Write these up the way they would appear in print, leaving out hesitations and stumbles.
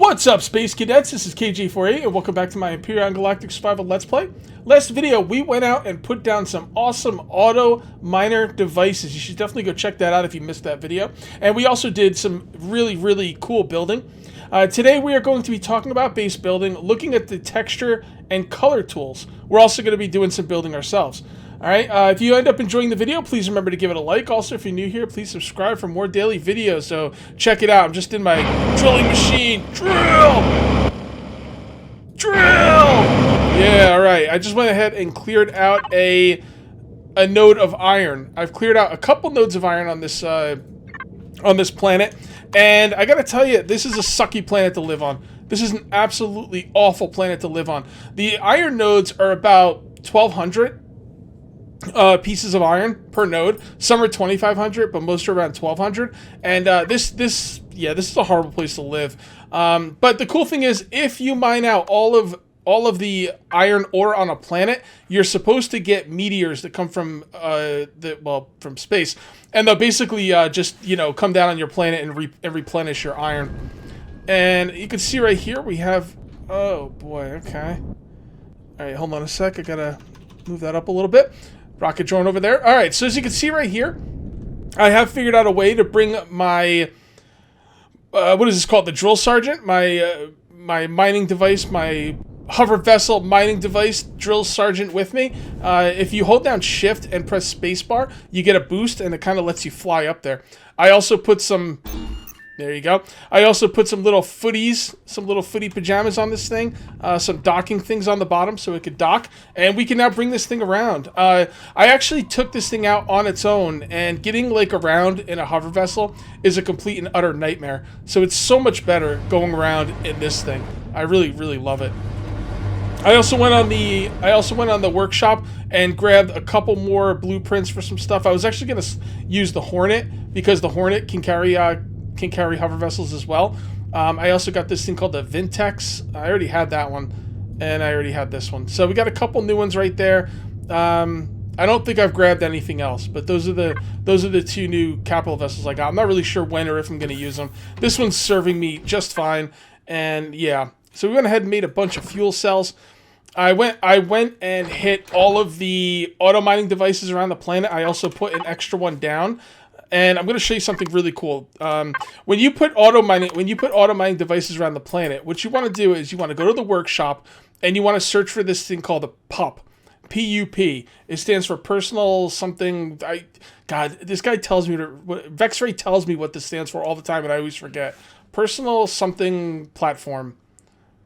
What's up, Space Cadets? This is KG48, and welcome back to my Empyrion Galactic Survival Let's Play. Last video, we went out and put down some awesome auto miner devices. You should definitely go check that out if you missed that video. And we also did some really cool building. Today, we are going to be talking about base building, looking at the texture and color tools. We're also going to be doing some building ourselves. Alright, if you end up enjoying the video, please remember to give it a like. Also, if you're new here, please subscribe for more daily videos. So, check it out. I'm just in my drilling machine. Drill! Yeah, alright. I just went ahead and cleared out a node of iron. I've cleared out a couple nodes of iron on this planet. And I gotta tell you, this is a sucky planet to live on. This is an absolutely awful planet to live on. The iron nodes are about 1,200. Pieces of iron per node. Some are 2,500, but most are around 1,200. And this is a horrible place to live. But the cool thing is, if you mine out all of the iron ore on a planet, you're supposed to get meteors that come from from space, and they'll basically just come down on your planet and replenish your iron. And you can see right here we have, oh boy, okay. All right, hold on a sec. I gotta move that up a little bit. Rocket drone over there. All right, so as you can see right here, I have figured out a way to bring my, what is this called? The drill sergeant, my mining device, my hover vessel mining device, drill sergeant with me. If you hold down shift and press spacebar, you get a boost and it kind of lets you fly up there. I also put some, there you go. I also put some little footies, some little footy pajamas on this thing, some docking things on the bottom so it could dock, and we can now bring this thing around. I actually took this thing out on its own, and getting like around in a hover vessel is a complete and utter nightmare. So it's so much better going around in this thing. I really love it. I also went on the workshop and grabbed a couple more blueprints for some stuff. I was actually going to use the Hornet because the Hornet can carry hover vessels as well. I also got this thing called the Vintex. I already had that one, and I already had this one. So we got a couple new ones right there. I don't think I've grabbed anything else, but those are the two new capital vessels I got. I'm not really sure when or if I'm going to use them. This one's serving me just fine, and yeah. So we went ahead and made a bunch of fuel cells. I went and hit all of the auto mining devices around the planet. I also put an extra one down. And I'm going to show you something really cool. When you put auto mining devices around the planet, what you want to do is you want to go to the workshop and you want to search for this thing called a PUP. P-U-P. It stands for personal something. God, this guy tells me Vexray tells me what this stands for all the time, and I always forget. Personal something platform.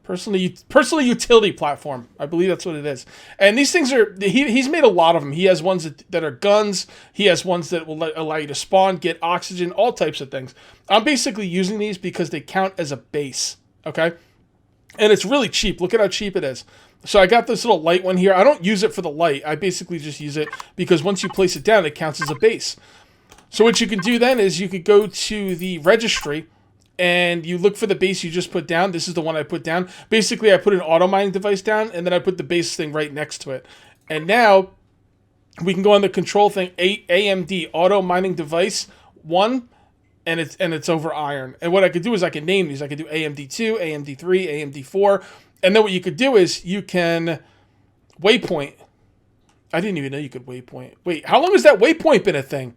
Personal utility platform. I believe that's what it is. And these things are, he's made a lot of them. He has ones that are guns. He has ones that will allow you to spawn, get oxygen, all types of things. I'm basically using these because they count as a base. Okay? And it's really cheap. Look at how cheap it is. So I got this little light one here. I don't use it for the light. I basically just use it because once you place it down, it counts as a base. So what you can do then is you could go to the registry and you look for the base you just put down. This is the one I put down. Basically, I put an auto mining device down, and then I put the base thing right next to it. And now, we can go on the control thing, AMD, auto mining device 1, and it's over iron. And what I could do is I can name these. I could do AMD2, AMD3, AMD4. And then what you could do is you can waypoint. I didn't even know you could waypoint. Wait, how long has that waypoint been a thing?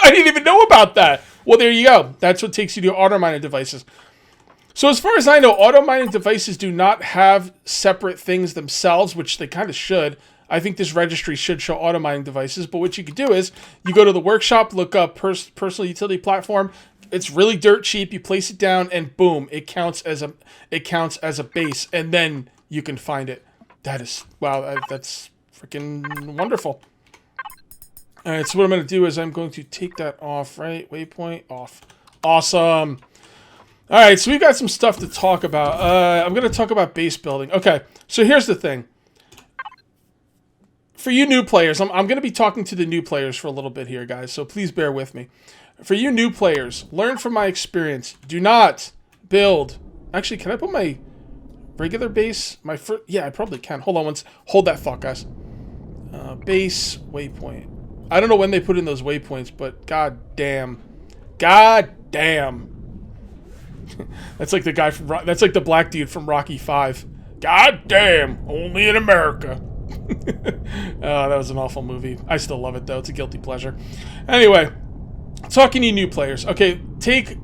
I didn't even know about that. Well, there you go. That's what takes you to auto mining devices. So as far as I know, auto mining devices do not have separate things themselves, which they kind of should. I think this registry should show auto mining devices. But what you could do is you go to the workshop, look up personal utility platform. It's really dirt cheap. You place it down, and boom, it counts as a base, and then you can find it. That is, wow, that's freaking wonderful. All right, so what I'm going to do is I'm going to take that off, right? Waypoint off. Awesome. All right, so we've got some stuff to talk about. I'm going to talk about base building. Okay, so here's the thing. For you new players, I'm going to be talking to the new players for a little bit here, guys, so please bear with me. For you new players, learn from my experience. Do not build. Actually, can I put my regular base? Yeah, I probably can. Hold on hold that thought, guys. Base waypoint. I don't know when they put in those waypoints, but god damn. God damn. That's like the guy from that's like the black dude from Rocky 5. God damn, only in America. Oh, that was an awful movie. I still love it though. It's a guilty pleasure. Anyway, talking to you new players. Okay, take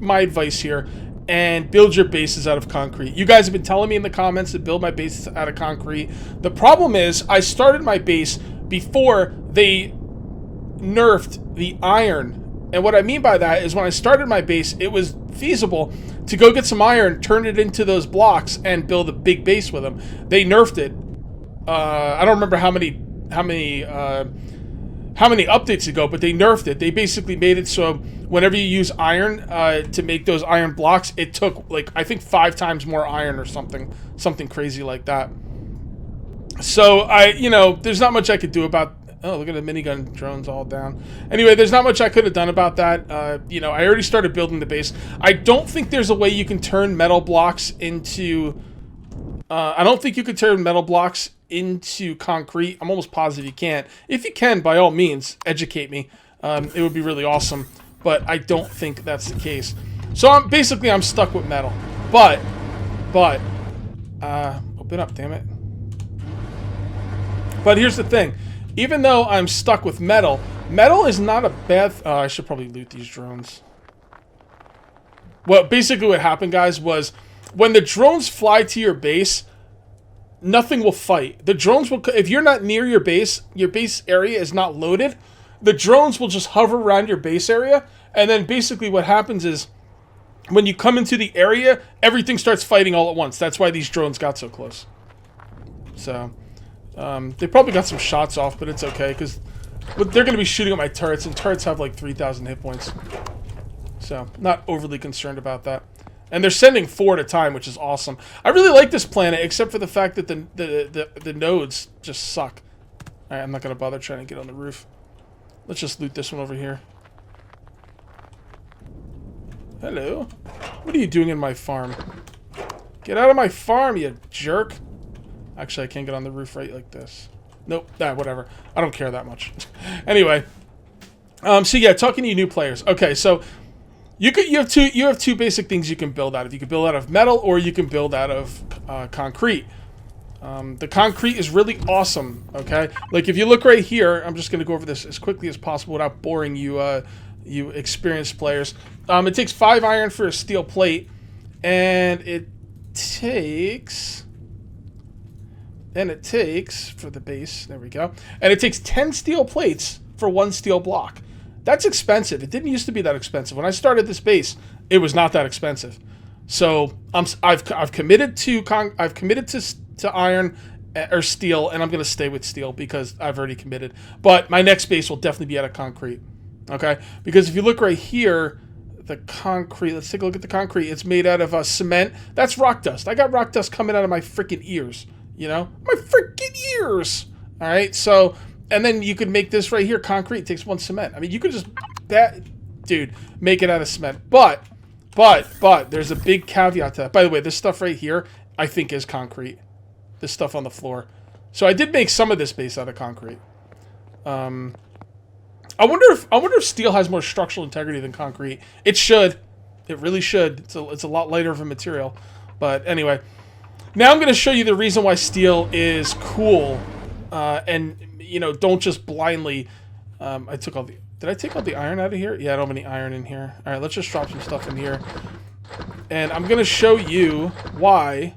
my advice here and build your bases out of concrete. You guys have been telling me in the comments to build my bases out of concrete. The problem is I started my base before they nerfed the iron. And what I mean by that is when I started my base, it was feasible to go get some iron, turn it into those blocks, and build a big base with them. They nerfed it. I don't remember how many updates ago, but they nerfed it. They basically made it so whenever you use iron to make those iron blocks, it took like I think 5 times more iron or something crazy like that. So there's not much I could do about. Oh, look at the minigun drones all down. Anyway, there's not much I could have done about that. I already started building the base. I don't think there's a way you can turn metal blocks into... I don't think you could turn metal blocks into concrete. I'm almost positive you can't. If you can, by all means, educate me. It would be really awesome. But I don't think that's the case. So I'm stuck with metal. But, open up, damn it. But here's the thing. Even though I'm stuck with metal, metal is not a bad... I should probably loot these drones. Well, basically what happened, guys, was when the drones fly to your base, nothing will fight. The drones will... If you're not near your base area is not loaded, the drones will just hover around your base area, and then basically what happens is when you come into the area, everything starts fighting all at once. That's why these drones got so close. So... they probably got some shots off, but it's okay, because they're going to be shooting at my turrets, and turrets have like 3,000 hit points. So, not overly concerned about that. And they're sending 4 at a time, which is awesome. I really like this planet, except for the fact that the nodes just suck. Alright, I'm not going to bother trying to get on the roof. Let's just loot this one over here. Hello? What are you doing in my farm? Get out of my farm, you jerk! Actually, I can't get on the roof right like this. Nope. Whatever. I don't care that much. Anyway. So yeah, talking to you new players. Okay, so you have two basic things you can build out of. You can build out of metal, or you can build out of concrete. The concrete is really awesome. Okay, like if you look right here, I'm just gonna go over this as quickly as possible without boring you, you experienced players. It takes 5 iron for a steel plate, and it takes for the base, there we go, and it takes 10 steel plates for 1 steel block. That's expensive. It didn't used to be that expensive. When I started this base, it was not that expensive. So I've committed to iron or steel, and I'm going to stay with steel because I've already committed. But my next base will definitely be out of concrete. Okay? Because if you look right here, the concrete, let's take a look at the concrete. It's made out of cement. That's rock dust. I got rock dust coming out of my freaking ears. You know? My freaking ears! Alright, so, and then you could make this right here, concrete. It takes 1 cement. I mean, you could just, dude, make it out of cement. But, there's a big caveat to that. By the way, this stuff right here, I think is concrete. This stuff on the floor. So I did make some of this base out of concrete. I wonder if steel has more structural integrity than concrete. It should. It really should. It's a lot lighter of a material. But anyway... Now I'm going to show you the reason why steel is cool, and, you know, don't just blindly, did I take all the iron out of here? Yeah, I don't have any iron in here. Alright, let's just drop some stuff in here. And I'm going to show you why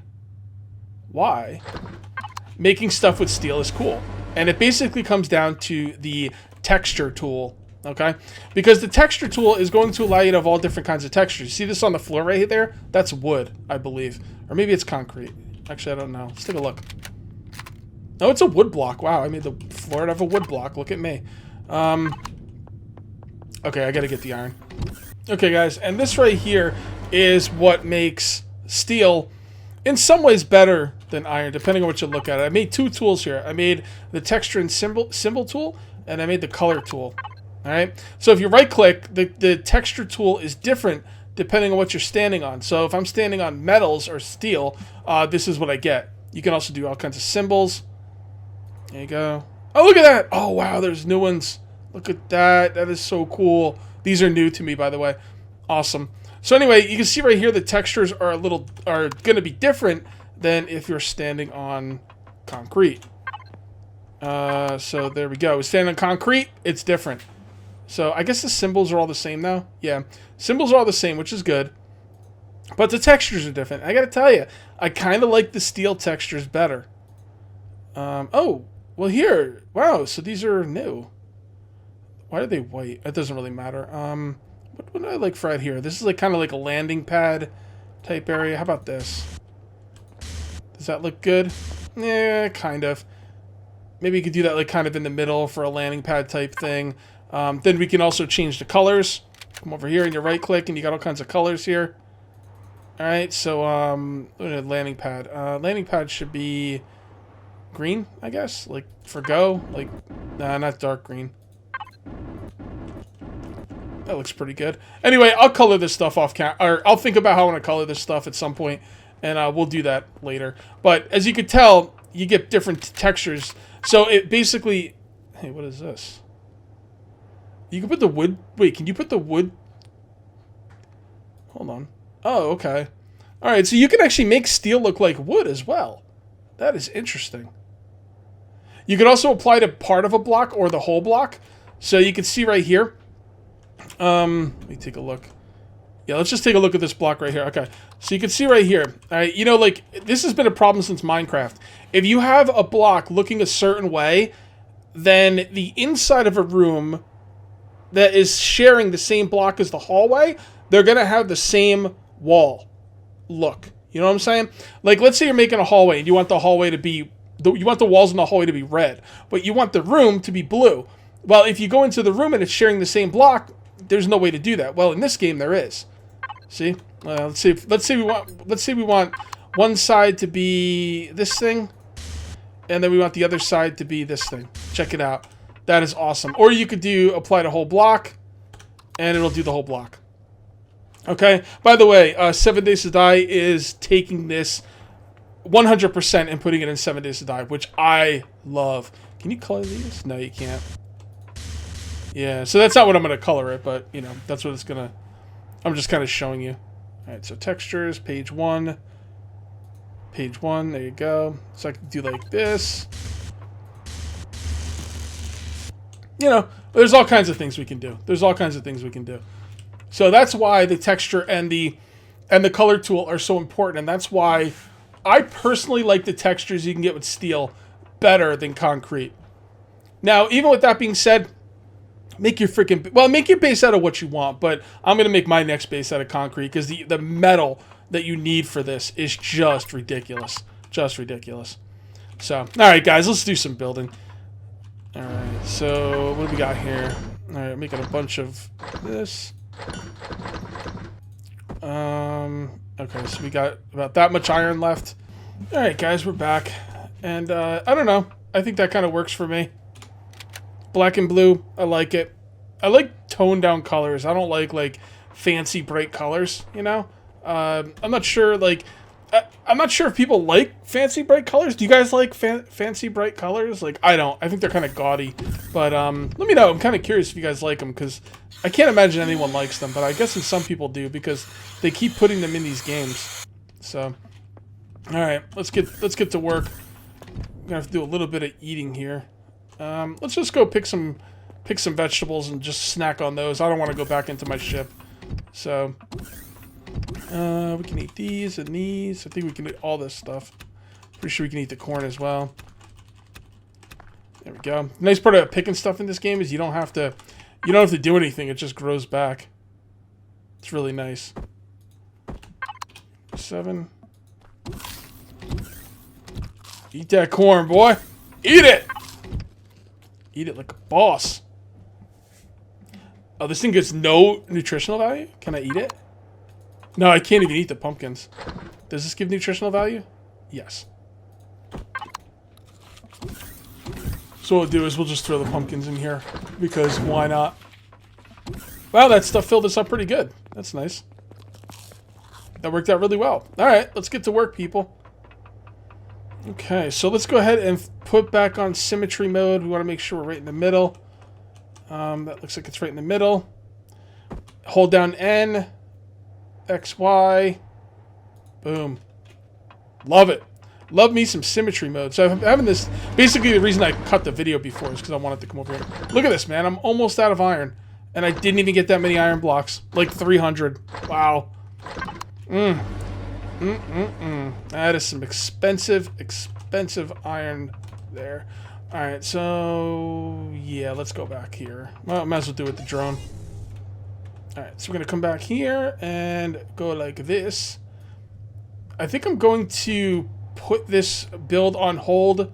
making stuff with steel is cool. And it basically comes down to the texture tool, okay? Because the texture tool is going to allow you to have all different kinds of textures. You see this on the floor right there? That's wood, I believe. Or maybe it's concrete. Actually, I don't know. Let's take a look. Oh, it's a wood block. Wow, I made the floor out of a wood block. Look at me. Okay, I gotta get the iron. Okay, guys, and this right here is what makes steel in some ways better than iron, depending on what you look at it. I made 2 tools here. I made the texture and symbol tool, and I made the color tool. Alright? So if you right-click, the texture tool is different depending on what you're standing on. So if I'm standing on metals or steel, this is what I get. You can also do all kinds of symbols. There you go. Oh, look at that! Oh, wow, there's new ones. Look at that. That is so cool. These are new to me, by the way. Awesome. So anyway, you can see right here the textures are going to be different than if you're standing on concrete. So there we go. Standing on concrete, it's different. So I guess the symbols are all the same now. Yeah, symbols are all the same, which is good. But the textures are different. I gotta tell you, I kind of like the steel textures better. Oh, well here. Wow, so these are new. Why are they white? It doesn't really matter. What do I like for right here? This is like kind of like a landing pad type area. How about this? Does that look good? Yeah, kind of. Maybe you could do that like kind of in the middle for a landing pad type thing. Then we can also change the colors. Come over here and you right click and you got all kinds of colors here. Alright, so landing pad. Landing pad should be green, I guess. Like for go. Like nah, not dark green. That looks pretty good. Anyway, I'll color this stuff off or I'll think about how I want to color this stuff at some point, and we'll do that later. But as you can tell, you get different textures. So it basically, hey, what is this? You can put the wood. Wait, can you put the wood? Hold on. Oh, okay. All right, so you can actually make steel look like wood as well. That is interesting. You can also apply to part of a block or the whole block. So you can see right here. Let me take a look. Yeah, let's just take a look at this block right here. Okay, so you can see right here. All right, you know, like this has been a problem since Minecraft. If you have a block looking a certain way, then the inside of a room that is sharing the same block as the hallway, they're gonna have the same wall look. You know what I'm saying? Like, let's say you're making a hallway and you want the hallway to be, you want the walls in the hallway to be red, but you want the room to be blue. Well, if you go into the room and it's sharing the same block, there's no way to do that. Well, in this game there is. See? Let's say we want one side to be this thing, and then we want the other side to be this thing. Check it out. That is awesome. Or you could apply the whole block, and it'll do the whole block. Okay? By the way, 7 Days to Die is taking this 100% and putting it in 7 Days to Die, which I love. Can you color these? No, you can't. Yeah, so that's not what I'm going to color it, but, you know, that's what it's going to... I'm just kind of showing you. All right, so textures, page 1. Page 1, there you go. So I can do like this. You know, there's all kinds of things we can do. There's all kinds of things we can do. So that's why the texture and the color tool are so important, and that's why I personally like the textures you can get with steel better than concrete. Now, even with that being said, make your base out of what you want, but I'm going to make my next base out of concrete because the metal that you need for this is just ridiculous. Just ridiculous. So, alright guys, let's do some building. Alright, so what do we got here? Alright, making a bunch of this. Okay, so we got about that much iron left. Alright guys, we're back. And I don't know. I think that kind of works for me. Black and blue, I like it. I like toned down colors. I don't like fancy bright colors, you know? I'm not sure, I'm not sure if people like fancy bright colors. Do you guys like fancy bright colors? Like, I don't. I think they're kind of gaudy. But let me know. I'm kind of curious if you guys like them, because I can't imagine anyone likes them, but I guess some people do because they keep putting them in these games. So, all right, let's get to work. I'm gonna have to do a little bit of eating here. Let's just go pick some vegetables and just snack on those. I don't want to go back into my ship. So, we can eat these and these. I think we can eat all this stuff. Pretty sure we can eat the corn as well. There we go. The nice part about picking stuff in this game is you don't have to do anything. It just grows back. It's really nice. 7. Eat that corn, boy. Eat it! Eat it like a boss. Oh, this thing gets no nutritional value? Can I eat it? No, I can't even eat the pumpkins. Does this give nutritional value? Yes. So what we'll do is we'll just throw the pumpkins in here, because why not? Wow, that stuff filled us up pretty good. That's nice. That worked out really well. Alright, let's get to work, people. Okay, so let's go ahead and put back on symmetry mode. We want to make sure we're right in the middle. That looks like it's right in the middle. Hold down N. XY. Boom. Love it. Love me some symmetry mode. So I'm having this... Basically, the reason I cut the video before is because I wanted to come over here. Look at this, man. I'm almost out of iron. And I didn't even get that many iron blocks. Like 300. Wow. That is some expensive iron there. Alright, so... Yeah, let's go back here. Well, might as well do it with the drone. Alright, so we're going to come back here and go like this. I think I'm going to put this build on hold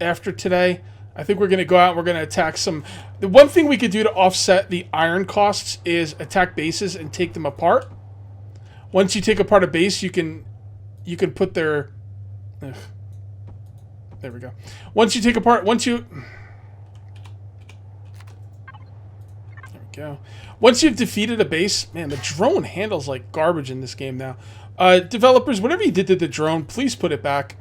after today. I think we're going to go out and we're going to attack some... The one thing we could do to offset the iron costs is attack bases and take them apart. Once you take apart a base, you can put their... Ugh. There we go. Once you take apart... There we go. Once you've defeated a base... Man, the drone handles like garbage in this game now. Developers, whatever you did to the drone, please put it back.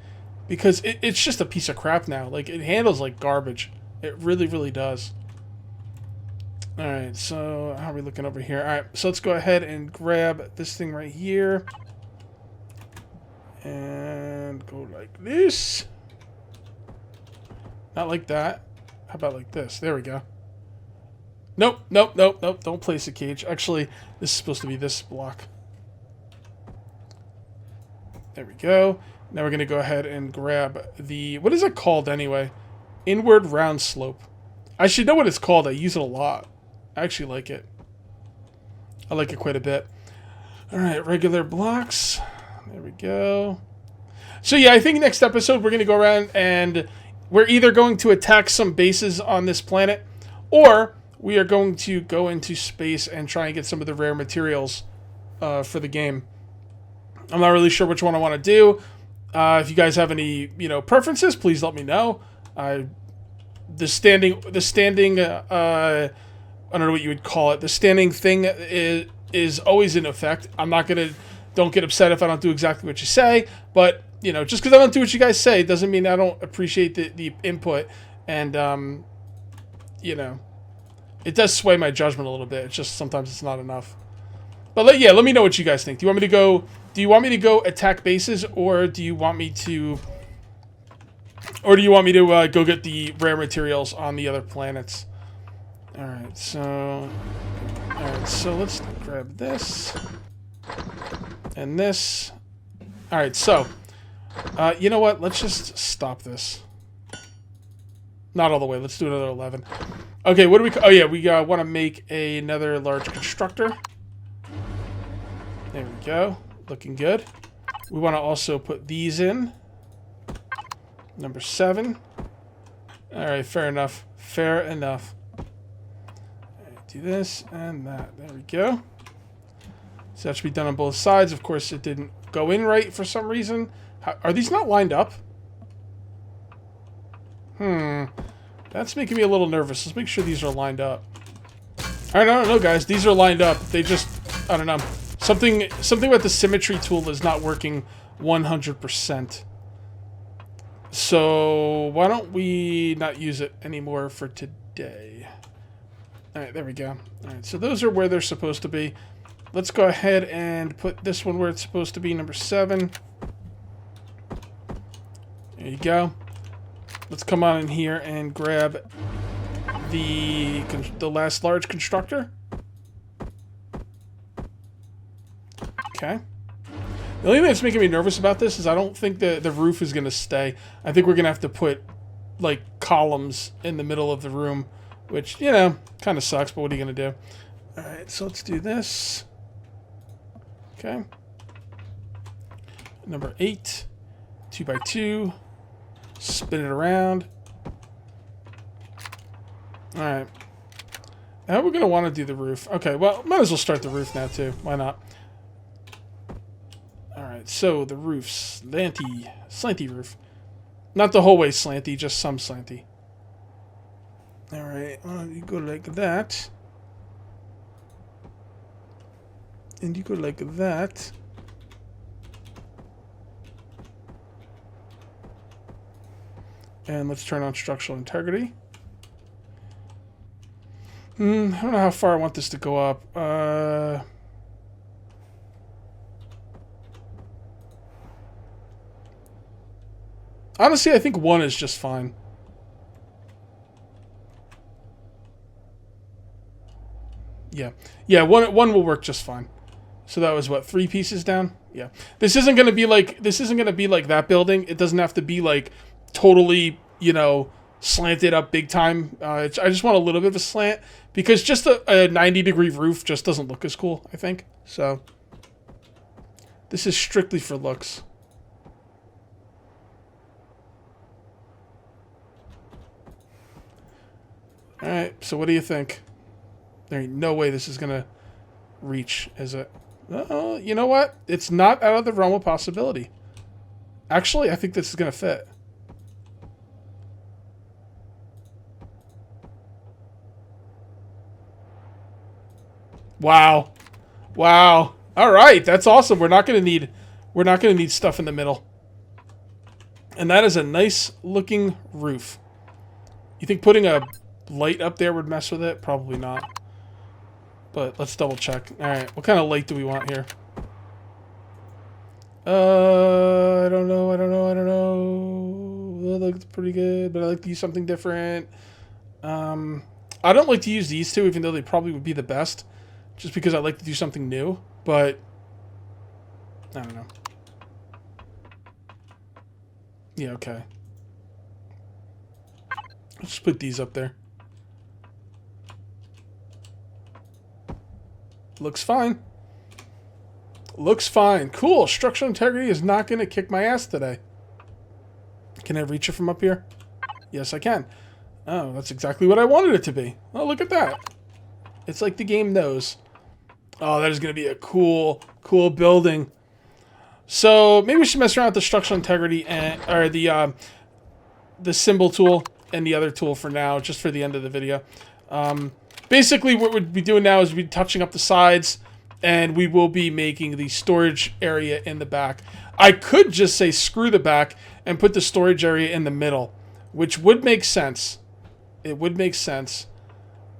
Because it's just a piece of crap now. Like, it handles like garbage. It really, really does. Alright, so how are we looking over here? Alright, so let's go ahead and grab this thing right here. And go like this. Not like that. How about like this? There we go. Nope, nope, nope, nope. Don't place a cage. Actually, this is supposed to be this block. There we go. Now we're going to go ahead and grab the... What is it called anyway? Inward round slope. I should know what it's called. I use it a lot. I actually like it. I like it quite a bit. Alright, regular blocks. There we go. So yeah, I think next episode we're going to go around and we're either going to attack some bases on this planet, or we are going to go into space and try and get some of the rare materials for the game. I'm not really sure which one I want to do. If you guys have any, preferences, please let me know. The standing, I don't know what you would call it. The standing thing is always in effect. Don't get upset if I don't do exactly what you say, but, just because I don't do what you guys say doesn't mean I don't appreciate the input, and, it does sway my judgment a little bit. It's just sometimes it's not enough. But let me know what you guys think. Do you want me to go attack bases, or do you want me to go get the rare materials on the other planets? Alright, so let's grab this and this. Alright, so you know what? Let's just stop this. Not all the way. Let's do another 11. Okay, what do we... Oh, yeah, we want to make another large constructor. There we go. Looking good. We want to also put these in. Number 7. Alright, fair enough. Fair enough. Right, do this and that. There we go. So that should be done on both sides. Of course, it didn't go in right for some reason. Are these not lined up? That's making me a little nervous. Let's make sure these are lined up. Alright, I don't know, guys. These are lined up. They just... I don't know. Something with the symmetry tool is not working 100%. So why don't we not use it anymore for today? Alright, there we go. Alright, so those are where they're supposed to be. Let's go ahead and put this one where it's supposed to be, number 7. There you go. Let's come on in here and grab the last large constructor. Okay. The only thing that's making me nervous about this is I don't think the roof is going to stay. I think we're going to have to put, like, columns in the middle of the room, which, kind of sucks, but what are you going to do? Alright, so let's do this. Okay. Number 8. 2x2. Spin it around. Alright. Now we're going to want to do the roof. Okay, well, might as well start the roof now, too. Why not? Alright, so the roof. Slanty roof. Not the whole way slanty, just some slanty. Alright, you go like that. And you go like that. And let's turn on structural integrity. I don't know how far I want this to go up. Honestly, I think 1 is just fine. Yeah. Yeah, one will work just fine. So that was what, 3 pieces down? Yeah. This isn't going to be like that building. It doesn't have to be like totally, you know, slanted up big time. I just want a little bit of a slant because just a 90-degree roof just doesn't look as cool, I think. So this is strictly for looks. All right. So what do you think? There ain't no way this is going to reach, is it? You know what? It's not out of the realm of possibility. Actually, I think this is going to fit. Wow. Wow. All right, that's awesome. We're not going to need stuff in the middle. And that is a nice looking roof. You think putting a light up there would mess with it? Probably not. But let's double check. All right, what kind of light do we want here? I don't know. That looks pretty good, but I like to use something different. I don't like to use these two, even though they probably would be the best, just because I like to do something new. But I don't know. Yeah, okay. Let's just put these up there. Looks fine. Looks fine. Cool. Structural integrity is not going to kick my ass today. Can I reach it from up here? Yes, I can. Oh, that's exactly what I wanted it to be. Oh, look at that. It's like the game knows. Oh, that is going to be a cool building. So maybe we should mess around with the structural integrity and or the symbol tool and the other tool for now, just for the end of the video. Basically, what we'd be doing now is we'd be touching up the sides, and we will be making the storage area in the back. I could just say screw the back and put the storage area in the middle, which would make sense. It would make sense.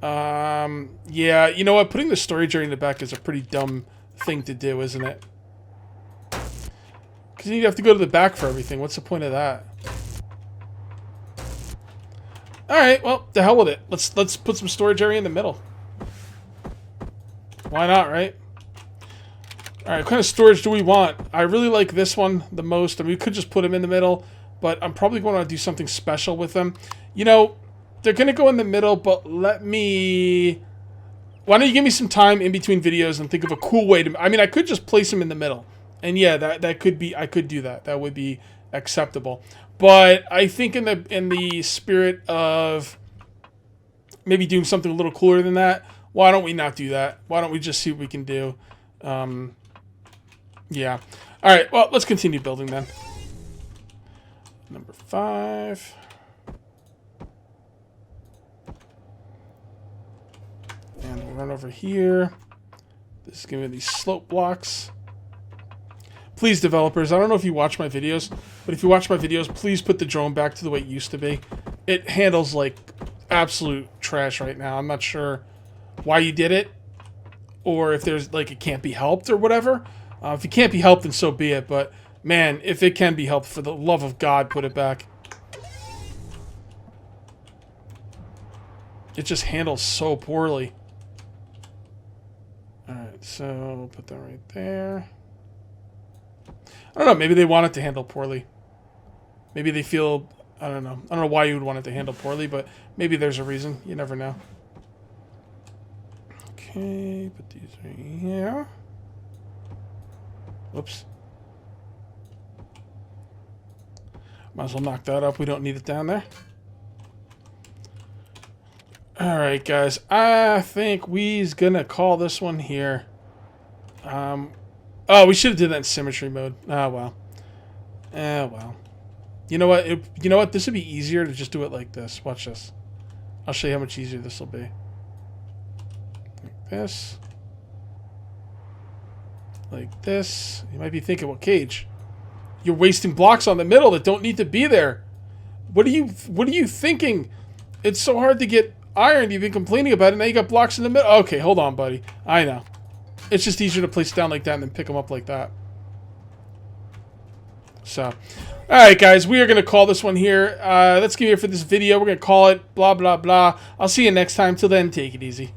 Yeah, you know what? Putting the storage area in the back is a pretty dumb thing to do, isn't it? Because you'd have to go to the back for everything. What's the point of that? Alright, well, the hell with it. Let's put some storage area in the middle. Why not, right? Alright, what kind of storage do we want? I really like this one the most. I mean, we could just put them in the middle, but I'm probably going to do something special with them. You know, they're going to go in the middle, but let me... Why don't you give me some time in between videos and think of a cool way to... I mean, I could just place them in the middle. And yeah, that could be... I could do that. That would be acceptable. But I think in the spirit of maybe doing something a little cooler than that, why don't we not do that? Why don't we just see what we can do? Yeah. All right, well, let's continue building then. Number 5. And we'll run over here. This is going to be these slope blocks. Please, developers, I don't know if you watch my videos, but if you watch my videos, please put the drone back to the way it used to be. It handles like absolute trash right now. I'm not sure why you did it, or if there's like it can't be helped or whatever. If it can't be helped, then so be it. But man, if it can be helped, for the love of God, put it back. It just handles so poorly. Alright, so put that right there. I don't know, maybe they want it to handle poorly. Maybe they feel, I don't know. I don't know why you would want it to handle poorly, but maybe there's a reason. You never know. Okay, put these right here. Whoops. Might as well knock that up. We don't need it down there. Alright, guys. I think we's gonna call this one here. Oh, we should have did that in symmetry mode. Oh, well. Well. You know what? You know what? This would be easier to just do it like this. Watch this. I'll show you how much easier this will be. Like this. Like this. You might be thinking, well, Cage, you're wasting blocks on the middle that don't need to be there. What are you thinking? It's so hard to get iron. You've been complaining about it. Now you got blocks in the middle. Okay, hold on, buddy. I know. It's just easier to place it down like that and then pick them up like that. So, all right, guys, we are going to call this one here. That's going to be it for this video. We're going to call it blah, blah, blah. I'll see you next time. Till then, take it easy.